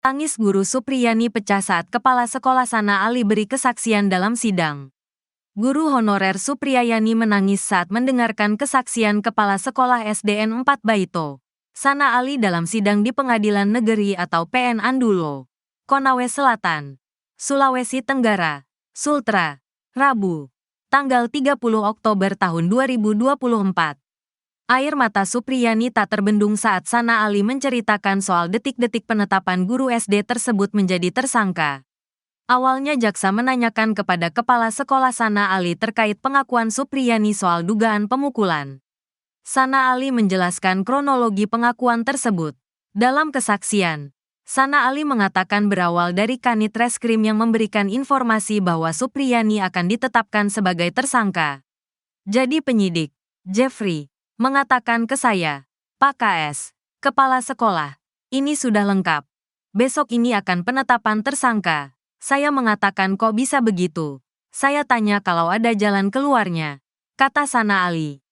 Tangis guru Supriyani pecah saat kepala sekolah Sana Ali beri kesaksian dalam sidang. Guru honorer Supriyani menangis saat mendengarkan kesaksian kepala sekolah SDN 4 Baito, Sana Ali dalam sidang di Pengadilan Negeri atau PN Andulo, Konawe Selatan, Sulawesi Tenggara, Sultra, Rabu, tanggal 30 Oktober tahun 2024. Air mata Supriyani tak terbendung saat Sana Ali menceritakan soal detik-detik penetapan guru SD tersebut menjadi tersangka. Awalnya jaksa menanyakan kepada kepala sekolah Sana Ali terkait pengakuan Supriyani soal dugaan pemukulan. Sana Ali menjelaskan kronologi pengakuan tersebut. Dalam kesaksian, Sana Ali mengatakan berawal dari Kanit Reskrim yang memberikan informasi bahwa Supriyani akan ditetapkan sebagai tersangka. Jadi penyidik, Jeffrey, mengatakan ke saya, "Pak KS, kepala sekolah, ini sudah lengkap. Besok ini akan penetapan tersangka." Saya mengatakan kok bisa begitu. Saya tanya kalau ada jalan keluarnya, kata Sana Ali.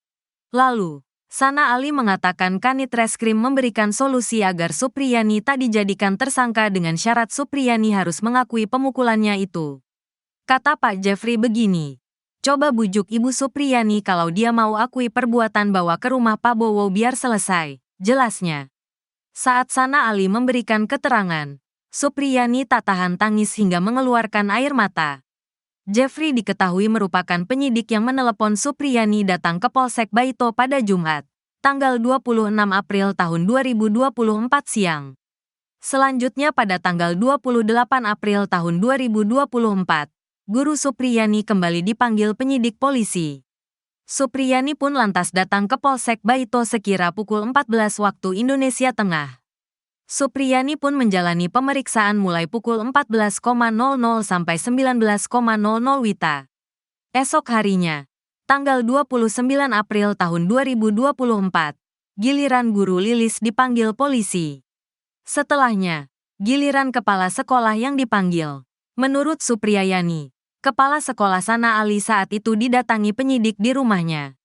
Lalu, Sana Ali mengatakan Kanit Reskrim memberikan solusi agar Supriyani tak dijadikan tersangka dengan syarat Supriyani harus mengakui pemukulannya itu. Kata Pak Jeffrey begini, "Coba bujuk Ibu Supriyani kalau dia mau akui perbuatan bawa ke rumah Pak Bowo biar selesai," jelasnya. Saat Sana Ali memberikan keterangan, Supriyani tak tahan tangis hingga mengeluarkan air mata. Jeffrey diketahui merupakan penyidik yang menelepon Supriyani datang ke Polsek Baito pada Jumat, tanggal 26 April tahun 2024 siang. Selanjutnya pada tanggal 28 April tahun 2024, Guru Supriyani kembali dipanggil penyidik polisi. Supriyani pun lantas datang ke Polsek Baito sekira pukul 14 waktu Indonesia Tengah. Supriyani pun menjalani pemeriksaan mulai pukul 14.00 sampai 19.00 WITA. Esok harinya, tanggal 29 April tahun 2024, giliran guru Lilis dipanggil polisi. Setelahnya, giliran kepala sekolah yang dipanggil. Menurut Supriyani, kepala sekolah Sana Ali saat itu didatangi penyidik di rumahnya.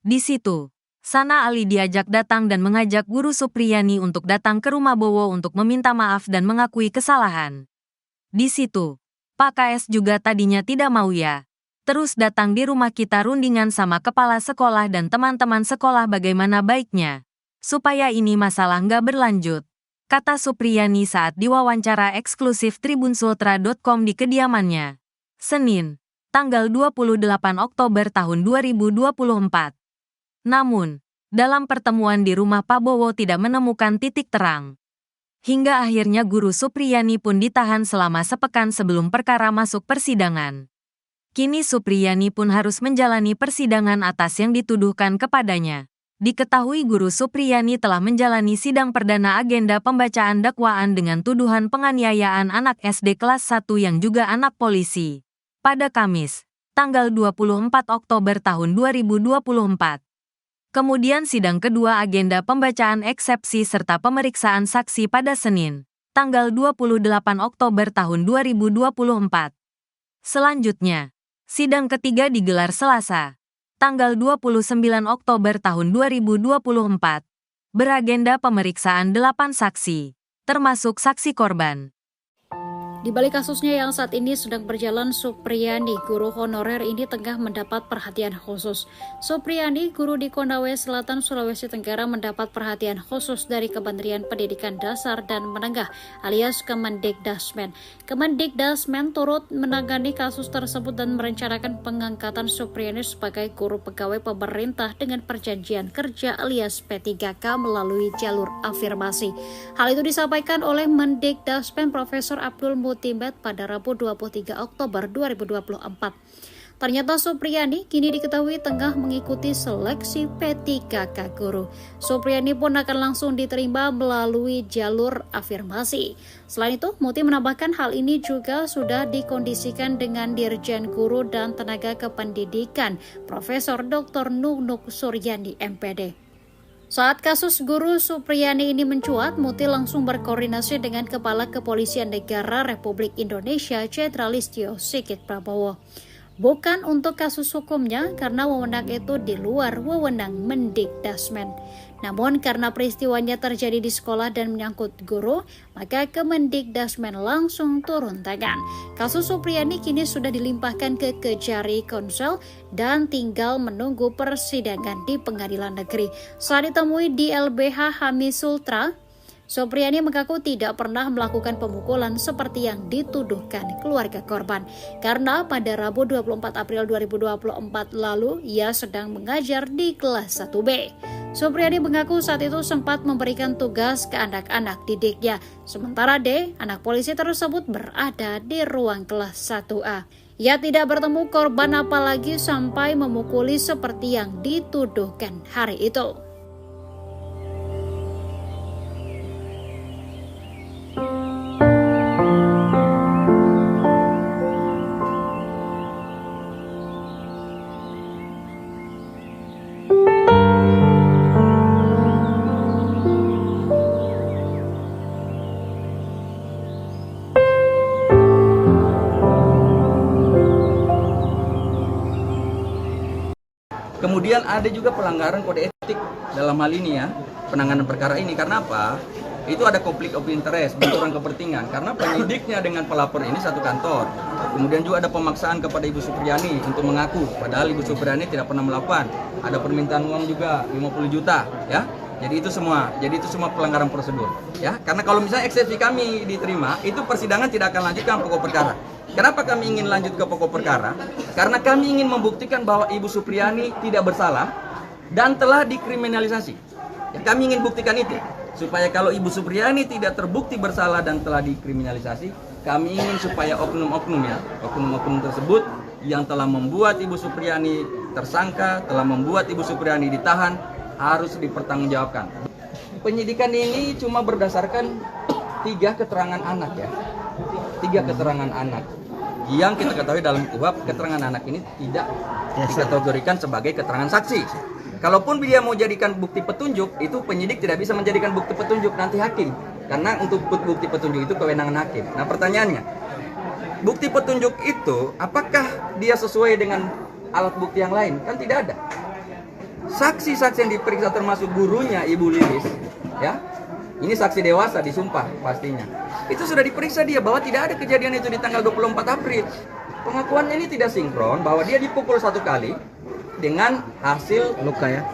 Di situ, Sana Ali diajak datang dan mengajak guru Supriyani untuk datang ke rumah Bowo untuk meminta maaf dan mengakui kesalahan. Di situ, Pak KS juga tadinya tidak mau ya. Terus datang di rumah kita rundingan sama kepala sekolah dan teman-teman sekolah bagaimana baiknya. Supaya ini masalah nggak berlanjut, kata Supriyani saat diwawancara eksklusif tribunsultra.com di kediamannya. Senin, tanggal 28 Oktober tahun 2024. Namun, dalam pertemuan di rumah Pak Bowo tidak menemukan titik terang. Hingga akhirnya guru Supriyani pun ditahan selama sepekan sebelum perkara masuk persidangan. Kini Supriyani pun harus menjalani persidangan atas yang dituduhkan kepadanya. Diketahui guru Supriyani telah menjalani sidang perdana agenda pembacaan dakwaan dengan tuduhan penganiayaan anak SD kelas 1 yang juga anak polisi. Pada Kamis, tanggal 24 Oktober tahun 2024. Kemudian sidang kedua agenda pembacaan eksepsi serta pemeriksaan saksi pada Senin, tanggal 28 Oktober tahun 2024. Selanjutnya, sidang ketiga digelar Selasa, tanggal 29 Oktober tahun 2024, beragenda pemeriksaan 8 saksi, termasuk saksi korban. Di balik kasusnya yang saat ini sedang berjalan, Supriyani, guru honorer ini tengah mendapat perhatian khusus. Supriyani, guru di Konawe Selatan, Sulawesi Tenggara, mendapat perhatian khusus dari Kementerian Pendidikan Dasar dan Menengah alias Kemendikdasmen. Kemendikdasmen turut menangani kasus tersebut dan merencanakan pengangkatan Supriyani sebagai guru pegawai pemerintah dengan perjanjian kerja alias P3K melalui jalur afirmasi. Hal itu disampaikan oleh Mendikdasmen Profesor Abdul Mutimbet pada Rabu 23 Oktober 2024. Ternyata Supriyani kini diketahui tengah mengikuti seleksi P3K guru. Supriyani pun akan langsung diterima melalui jalur afirmasi. Selain itu, Muti menambahkan hal ini juga sudah dikondisikan dengan Dirjen Guru dan Tenaga Kependidikan, Profesor Dr. Nunuk Suryani, MPD. Saat kasus guru Supriyani ini mencuat, Muti langsung berkoordinasi dengan Kepala Kepolisian Negara Republik Indonesia Jenderalistio Sigit Prabowo. Bukan untuk kasus hukumnya, karena wewenang itu di luar wewenang Mendikdasmen. Namun karena peristiwanya terjadi di sekolah dan menyangkut guru, maka Kemendikdasmen langsung turun tangan. Kasus Supriyani kini sudah dilimpahkan ke Kejari Konsel dan tinggal menunggu persidangan di pengadilan negeri. Saat ditemui di LBH Hamis Sultra, Supriyani mengaku tidak pernah melakukan pemukulan seperti yang dituduhkan keluarga korban. Karena pada Rabu 24 April 2024 lalu, ia sedang mengajar di kelas 1B. Supriyani mengaku saat itu sempat memberikan tugas ke anak-anak didiknya. Sementara D, anak polisi tersebut berada di ruang kelas 1A. Ia tidak bertemu korban apalagi sampai memukuli seperti yang dituduhkan hari itu. Kemudian ada juga pelanggaran kode etik dalam hal ini ya, penanganan perkara ini. Karena apa? Itu ada konflik of interest, benturan kepentingan. Karena penyidiknya dengan pelapor ini satu kantor. Kemudian juga ada pemaksaan kepada Ibu Supriyani untuk mengaku, padahal Ibu Supriyani tidak pernah melakukan. Ada permintaan uang juga 50 juta, ya. Jadi itu semua pelanggaran prosedur, ya. Karena kalau misalnya eksepsi kami diterima, itu persidangan tidak akan lanjutkan pokok perkara. Kenapa kami ingin lanjut ke pokok perkara? Karena kami ingin membuktikan bahwa Ibu Supriyani tidak bersalah dan telah dikriminalisasi. Ya, kami ingin buktikan itu. Supaya kalau Ibu Supriyani tidak terbukti bersalah dan telah dikriminalisasi, kami ingin supaya oknum-oknum tersebut yang telah membuat Ibu Supriyani tersangka, telah membuat Ibu Supriyani ditahan, harus dipertanggungjawabkan. Penyidikan ini cuma berdasarkan 3 keterangan anak ya. 3 keterangan anak. Yang kita ketahui dalam KUHP, keterangan anak ini tidak dikategorikan sebagai keterangan saksi. Kalaupun dia mau jadikan bukti petunjuk, itu penyidik tidak bisa menjadikan bukti petunjuk, nanti hakim. Karena untuk bukti petunjuk itu kewenangan hakim. Nah pertanyaannya, bukti petunjuk itu apakah dia sesuai dengan alat bukti yang lain? Kan tidak ada. Saksi-saksi yang diperiksa termasuk gurunya Ibu Lilis, ya, ini saksi dewasa disumpah pastinya. Itu sudah diperiksa dia bahwa tidak ada kejadian itu di tanggal 24 April. Pengakuannya ini tidak sinkron bahwa dia dipukul 1 kali dengan hasil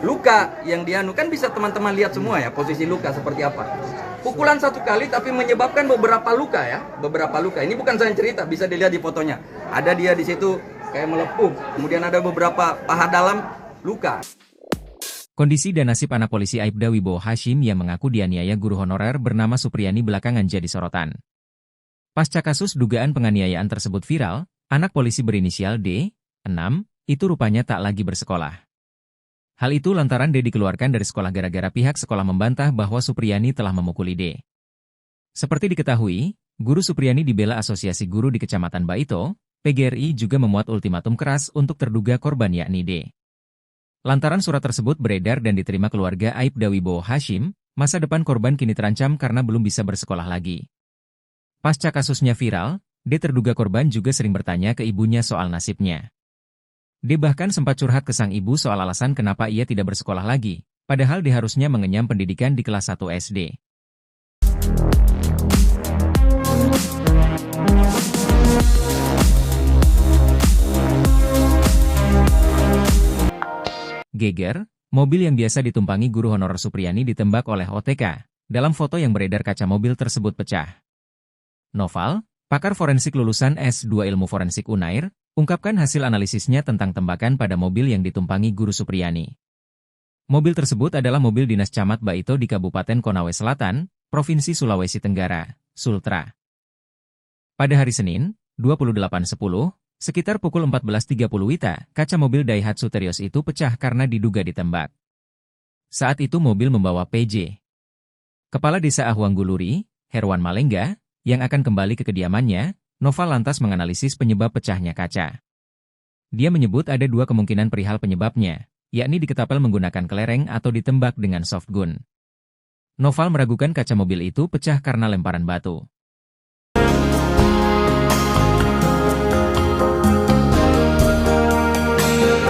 luka yang dia kan bisa teman-teman lihat semua ya posisi luka seperti apa. Pukulan 1 kali tapi menyebabkan beberapa luka ya, beberapa luka. Ini bukan saya cerita, bisa dilihat di fotonya. Ada dia di situ kayak melepuh, kemudian ada beberapa paha dalam luka. Kondisi dan nasib anak polisi Aibda Wibowo Hashim yang mengaku dianiaya guru honorer bernama Supriyani belakangan jadi sorotan. Pasca kasus dugaan penganiayaan tersebut viral, anak polisi berinisial D, 6, itu rupanya tak lagi bersekolah. Hal itu lantaran D dikeluarkan dari sekolah gara-gara pihak sekolah membantah bahwa Supriyani telah memukuli D. Seperti diketahui, guru Supriyani dibela Asosiasi Guru di Kecamatan Baito, PGRI juga memuat ultimatum keras untuk terduga korban yakni D. Lantaran surat tersebut beredar dan diterima keluarga Aibda Wibowo Hashim, masa depan korban kini terancam karena belum bisa bersekolah lagi. Pasca kasusnya viral, D terduga korban juga sering bertanya ke ibunya soal nasibnya. D bahkan sempat curhat ke sang ibu soal alasan kenapa ia tidak bersekolah lagi, padahal D harusnya mengenyam pendidikan di kelas 1 SD. Geger, mobil yang biasa ditumpangi guru honorer Supriyani ditembak oleh OTK. Dalam foto yang beredar kaca mobil tersebut pecah. Noval, pakar forensik lulusan S2 Ilmu Forensik Unair, ungkapkan hasil analisisnya tentang tembakan pada mobil yang ditumpangi guru Supriyani. Mobil tersebut adalah mobil dinas Camat Baito di Kabupaten Konawe Selatan, Provinsi Sulawesi Tenggara, Sultra. Pada hari Senin, 28/10, sekitar pukul 14.30 WITA, kaca mobil Daihatsu Terios itu pecah karena diduga ditembak. Saat itu mobil membawa PJ. Kepala Desa Ahwangguluri, Herwan Malengga, yang akan kembali ke kediamannya, Noval lantas menganalisis penyebab pecahnya kaca. Dia menyebut ada 2 kemungkinan perihal penyebabnya, yakni diketapel menggunakan kelereng atau ditembak dengan softgun. Noval meragukan kaca mobil itu pecah karena lemparan batu.